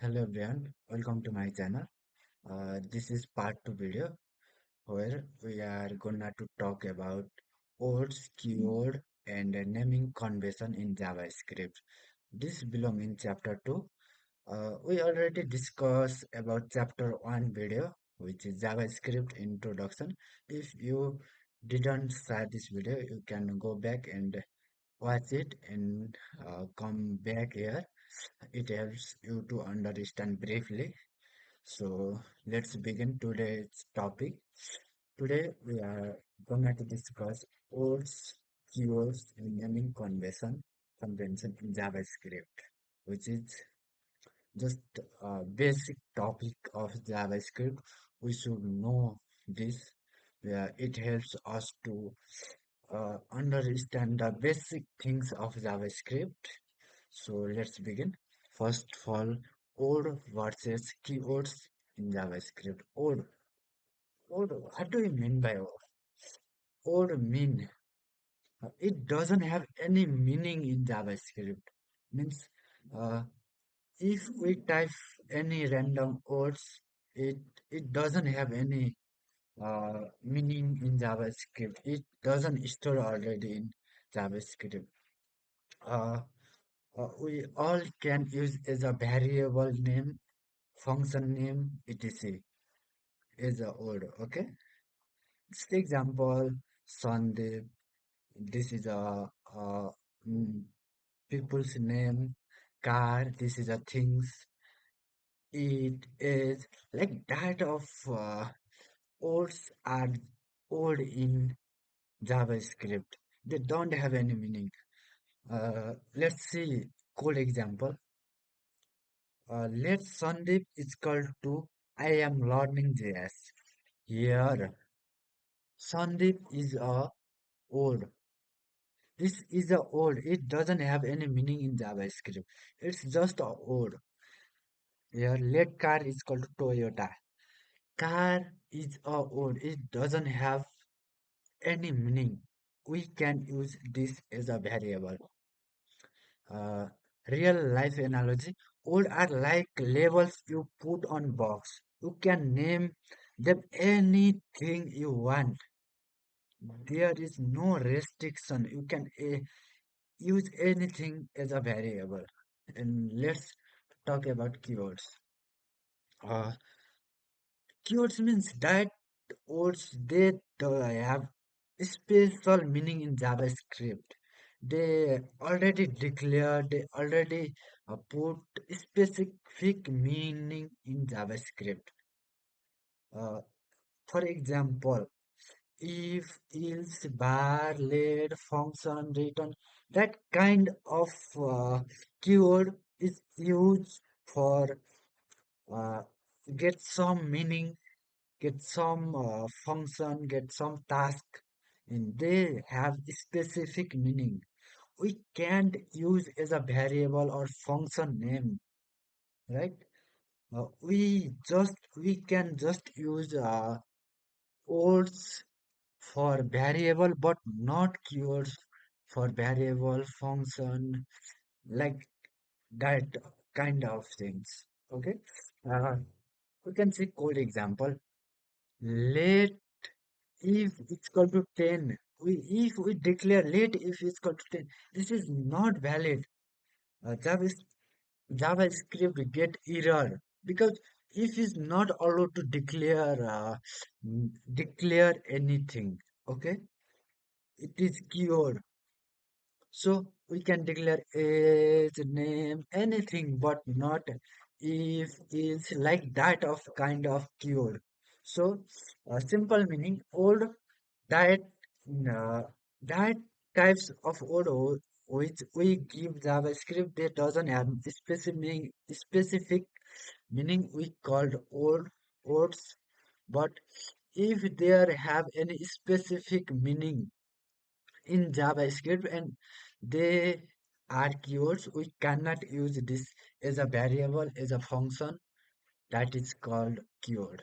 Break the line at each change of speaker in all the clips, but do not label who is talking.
Hello everyone, welcome to my channel. This is part 2 video where we are gonna to talk about words, keyword and naming convention in JavaScript. This belong in chapter 2. We already discussed about chapter 1 video which is JavaScript introduction. If you didn't see this video, you can go back and watch it and come back here. It helps you to understand briefly. So let's begin today's topic. Today we are going to discuss words, keywords, and naming convention in JavaScript, which is just a basic topic of JavaScript. We should know this. It helps us to understand the basic things of JavaScript. So let's begin. First of all, old versus keywords in JavaScript. Old, what do you mean by old? Old mean it doesn't have any meaning in JavaScript. Means uh, if we type any random words, it it doesn't have any meaning in JavaScript. It doesn't store already in JavaScript. Uh, we all can use as a variable name, function name, etc. Is a word. Okay. Just example, Sandeep. This is a mm, people's name. Car. This is a things. It is like that of words are old in JavaScript. They don't have any meaning. Let's see code example. Let Sandeep is equal to I am learning JS. Here, Sandeep is a word. This is a word. It doesn't have any meaning in JavaScript. It's just a word. Here, let car is equal to Toyota. Car is a word. It doesn't have any meaning. We can use this as a variable. Uh, Real life analogy. Words are like labels you put on box. You can name them anything you want. There is no restriction. You can use anything as a variable. And let's talk about keywords. Uh, Keywords means that words they have special meaning in JavaScript. They already declare, they already put specific meaning in JavaScript. Uh, for example, if, else, bar, let, function, return, that kind of keyword is used for uh, get some meaning, get some function, get some task, and they have specific meaning. We can't use as a variable or function name, right? We can just use words for variable, but not keywords for variable function, like that kind of things. Okay, uh, we can see code example. Let if it's equal to 10, if we declare let if it's equal to 10, this is not valid. JavaScript get error because if is not allowed to declare anything. Okay, it is keyword. So we can declare age, name, anything, but not if is like that of kind of keyword. So simple meaning old that uh, that types of word which we give JavaScript that doesn't have specific meaning we called old words, but if there have any specific meaning in JavaScript and they are keywords, we cannot use this as a variable, as a function that is called keyword.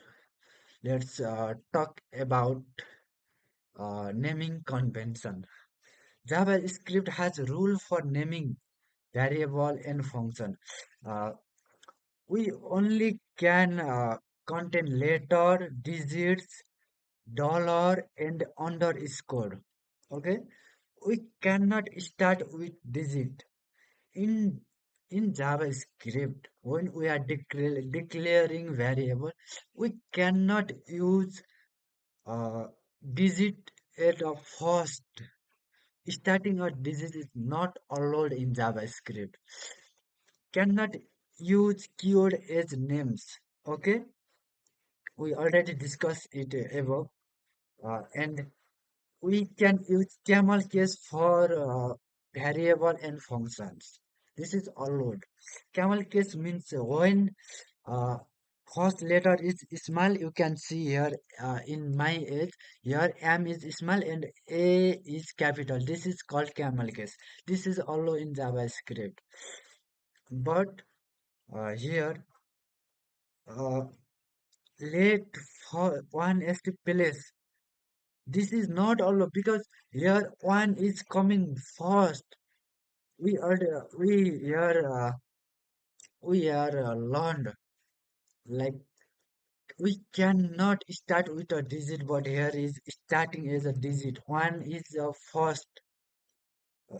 Let's talk about naming convention. JavaScript has rule for naming variable and function. Uh, We only can contain letter, digits, dollar, and underscore. Okay, we cannot start with digit. In in JavaScript, when we are declaring variable, we cannot use uh, digit at a first. Starting a digit is not allowed in JavaScript. Cannot use keyword as names. Okay, we already discussed it above, and we can use camel case for variable and functions. This is allowed. Camel case means when uh, first letter is small, you can see here in my age, here M is small and A is capital. This is called camel case. This is allowed in JavaScript. But here, uh, let for one is to place. This is not allowed because here one is coming first. We are learned like we cannot start with a digit, but here is starting as a digit. One is the first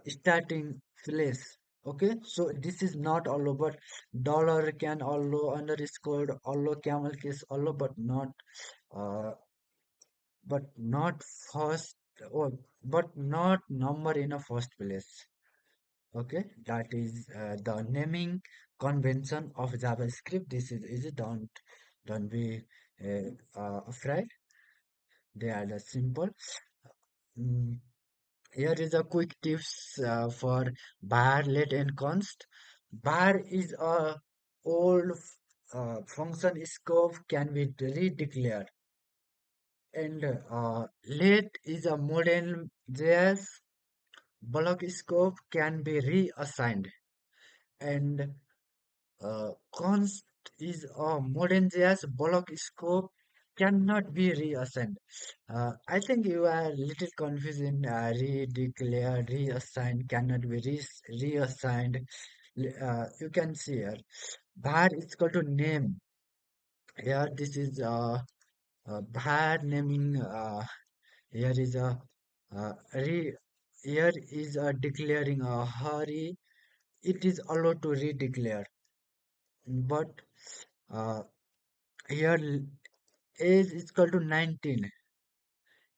starting place. Okay, so this is not allow, but dollar can allow, underscore allow, camel case allow, uh, but not first, or but not number in a first place. Okay, that is the naming convention of JavaScript. This is easy. Don't be afraid. They are the simple. Mm, Here is a quick tips for bar, let, and const. Bar is a old function scope can be redeclared, and let is a modern JS block scope can be reassigned, and const is a modern JS block scope cannot be reassigned. I think you are little confused in redeclared, reassigned, cannot be reassigned. You can see here, var is equal to name. Here, this is var naming. Here is a re. Here is a declaring a hurry. It is allowed to redeclare, but uh, here age is equal to 19,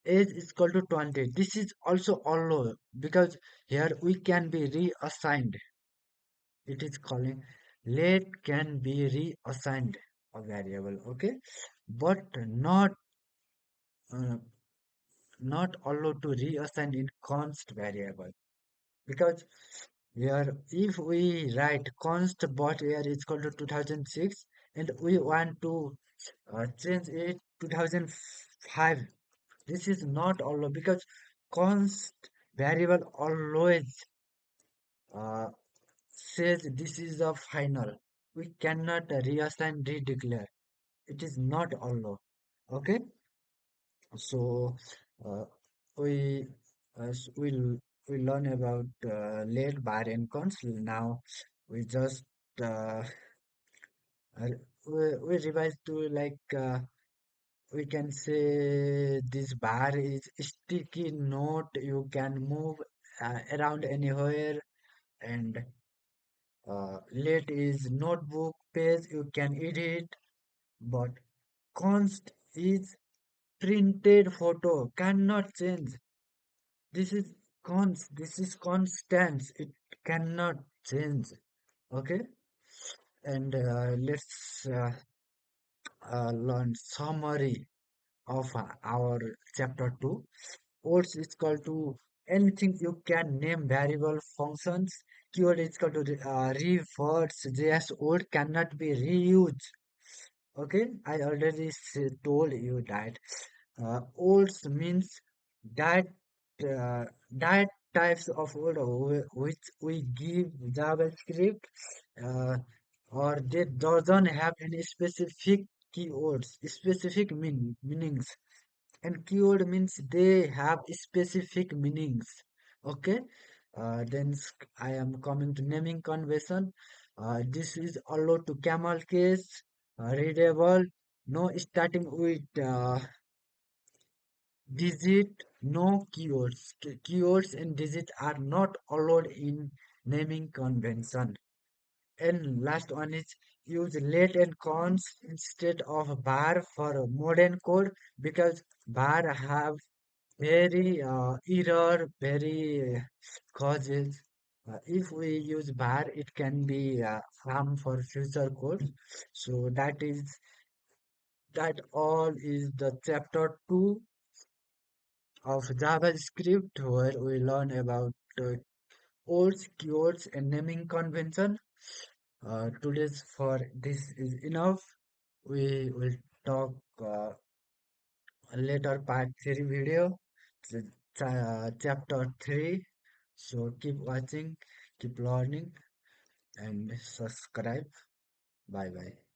age is equal to 20. This is also allowed because here we can be reassigned. It is calling let can be reassigned a variable. Okay, but uh, not allowed to reassign in const variable, because here if we write const but here is equal to 2006 and we want to change it 2005. This is not allowed because const variable always uh, says this is the final. We cannot reassign, redeclare. It is not allowed. Okay, so uh, we we learn about late bar and const. Now we just uh, uh, we revise to we can say this bar is sticky note you can move around anywhere, and late is notebook page you can edit, but const is printed photo cannot change. This is this is constant, it cannot change. Okay, and let's learn summary of our chapter 2. Words is equal to anything you can name variable functions. Keyword is equal to reverse JS word cannot be reused. Okay, I already told you that words means that that types of word which we give JavaScript, uh, or they doesn't have any specific keywords, specific meanings, and keyword means they have specific meanings. Okay, then I am coming to naming convention. This is allowed to camelCase, readable, no starting with digit, no keywords. Keywords and digit are not allowed in naming convention. And last one is use let and const instead of bar for modern code because bar have very error, very causes. If we use bar, it can be harm for future code. So that all is the chapter 2 of JavaScript where we learn about old keywords and naming convention. Today's for this is enough. We will talk later part 3 video, chapter 3. So keep watching, keep learning, and subscribe. Bye bye.